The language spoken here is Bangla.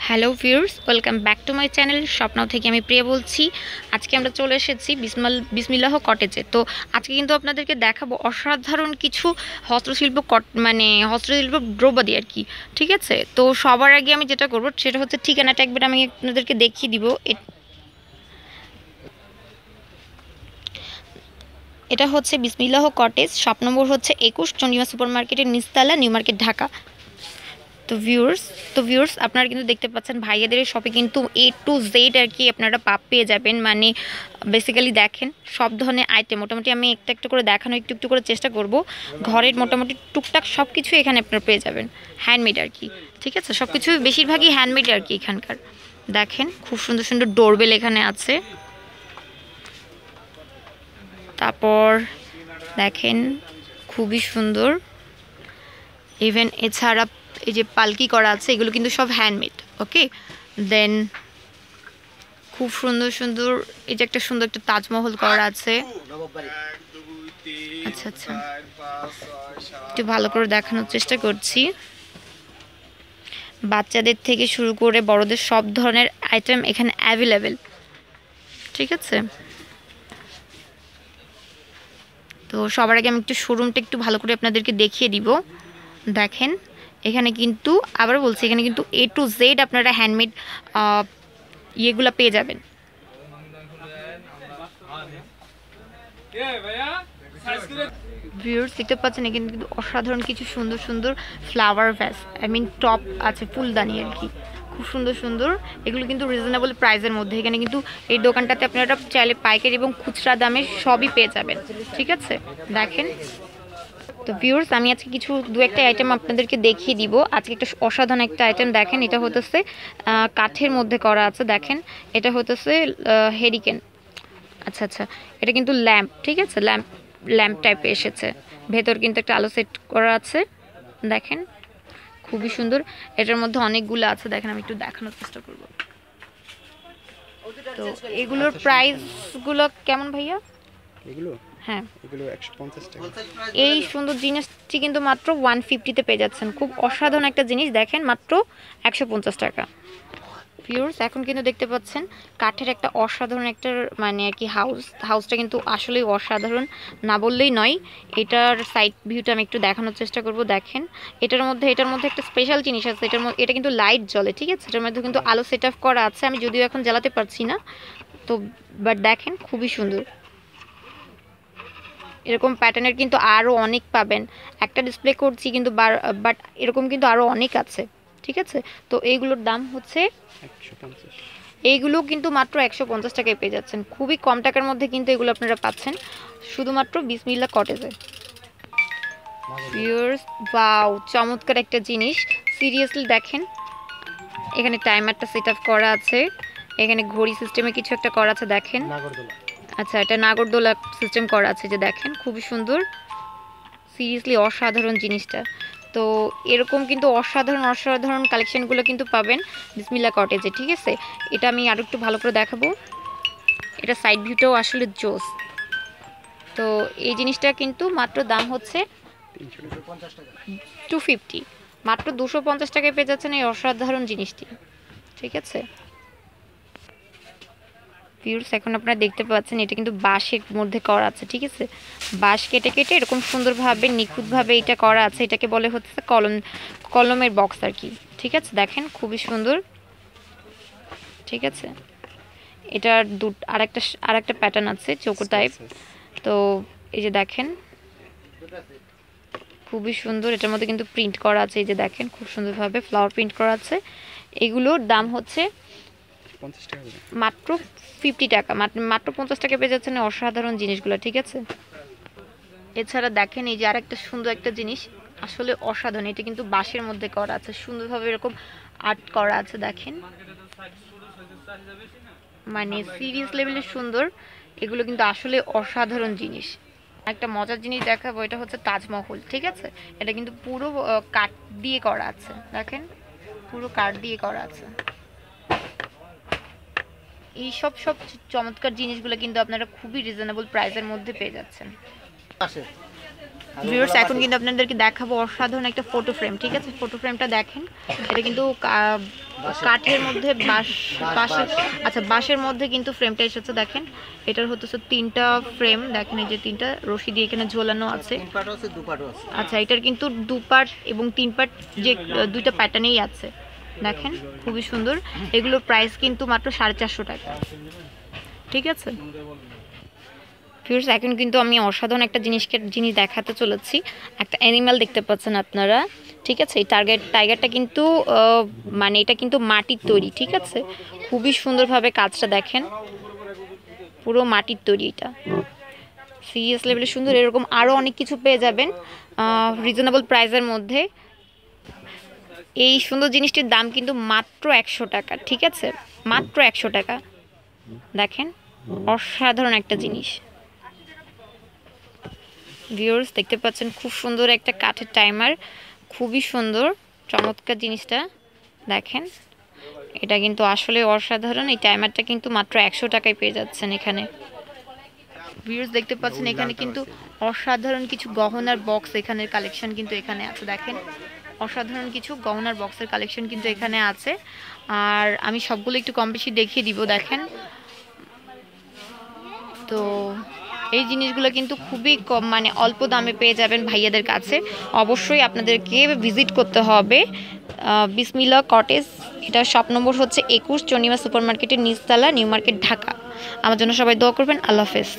Hello viewers, welcome back to my channel. স্বপ্নাও থেকে আমি প্রিয়া বলছি। আজকে আমরা চলে এসেছি বিসমিল্লাহ কটেজে। তো আজকে কিন্তু আপনাদেরকে দেখাবো অসাধারণ কিছু হস্তশিল্প হস্তশিল্প দ্রব্যাদি আর কি। ঠিক আছে, তো সবার আগে আমি যেটা করবো সেটা হচ্ছে ঠিকানাটা একবার আমি আপনাদেরকে দেখিয়ে দিব। এটা হচ্ছে বিসমিল্লাহ কটেজ, শপ নম্বর হচ্ছে 21, চন্ডিমা সুপার মার্কেটের নিচতলা, নিউ মার্কেট, ঢাকা। তো ভিউয়ার্স আপনারা কিন্তু দেখতে পাচ্ছেন ভাইয়াদের শপে কিন্তু A to Z আর কি আপনারা পেয়ে যাবেন। মানে বেসিক্যালি দেখেন সব ধরনের আইটেম মোটামুটি আমি একটা একটা করে দেখানো একটু একটু করে চেষ্টা করব। ঘরের মোটামুটি টুকটাক সব কিছু এখানে আপনারা পেয়ে যাবেন, হ্যান্ডমেড আর কি। ঠিক আছে, সব কিছু বেশিরভাগই হ্যান্ডমেড আর কি এখানকার। দেখেন খুব সুন্দর সুন্দর ডোরবেল এখানে আছে। তারপর দেখেন খুবই সুন্দর, ইভেন এছাড়া এই যে পালকি করা আছে এগুলো কিন্তু সব হ্যান্ডমেড। ওকে, দেন খুব সুন্দর সুন্দর এই যে একটা সুন্দর একটা তাজমহল করা আছে। আচ্ছা আচ্ছা, একটু ভালো করে দেখানোর চেষ্টা করছি। বাচ্চাদের থেকে শুরু করে বড়দের সব ধরনের আইটেম এখানে অ্যাভেলেবেল। ঠিক আছে, তো সবার আগে আমি একটু শোরুমটা একটু ভালো করে আপনাদেরকে দেখিয়ে দিব। দেখেন এখানে কিন্তু আবার বলছি, এখানে কিন্তু A to Z আপনারা হ্যান্ডমেড ইয়েগুলো পেয়ে যাবেন। ভিউয়ার্স দেখতে পাচ্ছেন এখানে কিন্তু অসাধারণ কিছু সুন্দর সুন্দর ফ্লাওয়ার ভ্যাস, টপ আছে, ফুলদানি আর কি, খুব সুন্দর সুন্দর। এগুলো কিন্তু রিজনেবল প্রাইসের মধ্যে। এখানে কিন্তু এই দোকানটাতে আপনারা চাইলে পাইকারি এবং খুচরা দামে সবই পেয়ে যাবেন। ঠিক আছে, দেখেন। তো ভিউয়ার্স আমি আজকে কিছু দু একটা আইটেম আপনাদেরকে দেখিয়ে দিব। আজকে একটা অসাধারণ একটা আইটেম দেখেন, এটা হতেছে কাঠের মধ্যে করা আছে। দেখেন এটা হতেছে হেরিকেন। আচ্ছা আচ্ছা, এটা কিন্তু ল্যাম্প। ঠিক আছে, ল্যাম্প টাইপে এসেছে, ভেতর কিন্তু একটা আলো সেট করা আছে। দেখেন খুবই সুন্দর, এটার মধ্যে অনেকগুলো আছে। দেখেন আমি একটু দেখানোর চেষ্টা করব। তো এগুলোর প্রাইসগুলো কেমন ভাইয়া? এগুলো হ্যাঁ, এগুলো 150 টাকা। এই সুন্দর জিনিসটি কিন্তু মাত্র 150-তে পেয়ে যাচ্ছেন। খুব অসাধারণ একটা জিনিস, দেখেন মাত্র 150 টাকা। ভিউয়ার্স এখন কিন্তু দেখতে পাচ্ছেন কাঠের একটা অসাধারণ একটা আর কি হাউসটা কিন্তু আসলেই অসাধারণ, না বললেই নয়। এটার সাইড ভিউটা আমি একটু দেখানোর চেষ্টা করব। দেখেন এটার মধ্যে একটা স্পেশাল জিনিস আছে। এটা কিন্তু লাইট জ্বলে। ঠিক আছে, এটার মধ্যে কিন্তু আলো সেট আপ করা আছে। আমি যদিও এখন জ্বালাতে পারছি না, তো বাট দেখেন খুবই সুন্দর। এরকম প্যাটার্নের কিন্তু আরও অনেক পাবেন। একটা ডিসপ্লে করছি কিন্তু, বাট এরকম কিন্তু আরও অনেক আছে। ঠিক আছে, তো এইগুলোর দাম হচ্ছে 150। এইগুলো কিন্তু মাত্র 150 টাকায় পেয়ে যাচ্ছেন। খুবই কম টাকার মধ্যে কিন্তু এগুলো আপনারা পাচ্ছেন শুধুমাত্র বিসমিল্লাহ কটেজে। ভিউয়ার্স ওয়াও, চমৎকার একটা জিনিস। সিরিয়াসলি দেখেন এখানে টাইমারটা সেট আপ করা আছে, এখানে ঘড়ি সিস্টেমে কিছু একটা করা আছে। দেখেন আচ্ছা, এটা নাগরদোলা সিস্টেম করা আছে, যে দেখেন খুবই সুন্দর। সিরিয়াসলি অসাধারণ জিনিসটা। তো এরকম কিন্তু অসাধারণ অসাধারণ কালেকশনগুলো কিন্তু পাবেন বিসমিল্লাহ কটেজে। ঠিক আছে, এটা আমি আরও একটু ভালো করে দেখাবো। এটা সাইড ভিউটাও আসলে জোস। তো এই জিনিসটা কিন্তু মাত্র দাম হচ্ছে 250, মাত্র 250 টাকায় পেয়ে যাচ্ছেন এই অসাধারণ জিনিসটি। ঠিক আছে ভিউয়ার্স, এখন আপনারা দেখতে পাচ্ছেন এটা কিন্তু বাঁশের মধ্যে করা আছে। ঠিক আছে, বাঁশ কেটে কেটে এরকম সুন্দরভাবে নিখুঁতভাবে এটা করা আছে। এটাকে বলে হচ্ছে কলমের বক্স আর কি। ঠিক আছে, দেখেন খুবই সুন্দর। ঠিক আছে, এটার আরেকটা প্যাটার্ন আছে চৌকো টাইপ। তো এই যে দেখেন খুবই সুন্দর, এটার মধ্যে কিন্তু প্রিন্ট করা আছে। এই যে দেখেন খুব সুন্দরভাবে ফ্লাওয়ার প্রিন্ট করা আছে। এগুলোর দাম হচ্ছে মাত্র 50 টাকা, মাত্র 50 টাকা পেয়ে যাচ্ছেন অসাধারণ জিনিসগুলো। ঠিক আছে, এছাড়া দেখেন এই যে আরেকটা সুন্দর একটা জিনিস, আসলে অসাধারণ। এটা কিন্তু বাঁশের মধ্যে করা আছে, সুন্দরভাবে এরকম আর্ট করা আছে। দেখেন সিরিয়াস লেভেলের সুন্দর। এগুলো কিন্তু আসলে অসাধারণ জিনিস। একটা মজার জিনিস দেখাবো, এটা হচ্ছে তাজমহল। ঠিক আছে, এটা কিন্তু পুরো কাঠ দিয়ে করা আছে। দেখেন পুরো কাঠ দিয়ে করা আছে। এই সব চমৎকার জিনিসগুলো কিন্তু আপনারা খুবই রিজনেবল প্রাইসের মধ্যে পেয়ে যাচ্ছেন। ভিউয়ার্স এখন কিন্তু আপনাদেরকে দেখাবো অসাধারণ একটা ফটো ফ্রেম, ঠিক আছে? ফটো ফ্রেমটা দেখেন, এটা কিন্তু কাঠের মধ্যে বাঁশের মধ্যে কিন্তু ফ্রেমটা এসেছে। দেখেন এটার হচ্ছে 3টা ফ্রেম, দেখেন এই যে 3টা রশি দিয়ে এখানে ঝোলানো আছে। আচ্ছা, এটার কিন্তু 2 পার্ট এবং 3 পার্ট, যে 2টা প্যাটার্নেই আছে। দেখেন খুবই সুন্দর। এগুলোর প্রাইস কিন্তু মাত্র 450 টাকা, ঠিক আছে? ভিউয়ার্স এখন কিন্তু আমি অসাধারণ একটা জিনিস দেখাতে চলেছি। একটা অ্যানিমাল দেখতে পাচ্ছেন আপনারা, ঠিক আছে? এই টাইগারটা কিন্তু মানে এটা কিন্তু মাটির তৈরি, ঠিক আছে? খুবই সুন্দরভাবে কাজটা দেখেন, পুরো মাটির তৈরি। এটা সিরিয়াস লেভেলে সুন্দর। এরকম আরও অনেক কিছু পেয়ে যাবেন রিজনেবল প্রাইসের মধ্যে। এই সুন্দর জিনিসটির দাম কিন্তু মাত্র 100 টাকা, ঠিক আছে? মাত্র 100 টাকা। দেখেন অসাধারণ একটা জিনিস। ভিউয়ার্স দেখতে পাচ্ছেন খুব সুন্দর একটা কাঠের টাইমার, খুবই সুন্দর চমৎকার জিনিসটা। দেখেন এটা কিন্তু আসলে অসাধারণ। এই টাইমারটা কিন্তু মাত্র 100 টাকায় পেয়ে যাচ্ছেন এখানে। ভিউয়ার্স দেখতে পাচ্ছেন এখানে কিন্তু অসাধারণ কিছু গহনার বক্স, এখানের কালেকশন কিন্তু এখানে আছে। দেখেন অসাধারণ কিছু গহনার বক্সের কালেকশন কিন্তু এখানে আছে। আর আমি সবগুলো একটু কম বেশি দেখিয়ে দিব। দেখেন তো এই জিনিসগুলো কিন্তু খুবই কম, মানে অল্প দামে পেয়ে যাবেন ভাইয়াদের কাছে। অবশ্যই আপনাদেরকে ভিজিট করতে হবে বিসমিল্লাহ কটেজ। এটা শপ নম্বর হচ্ছে 21, চন্ডিমা সুপার মার্কেটের নিচতলা, নিউ মার্কেট, ঢাকা। আমার জন্য সবাই দোয়া করবেন। আল্লাহ হাফেজ।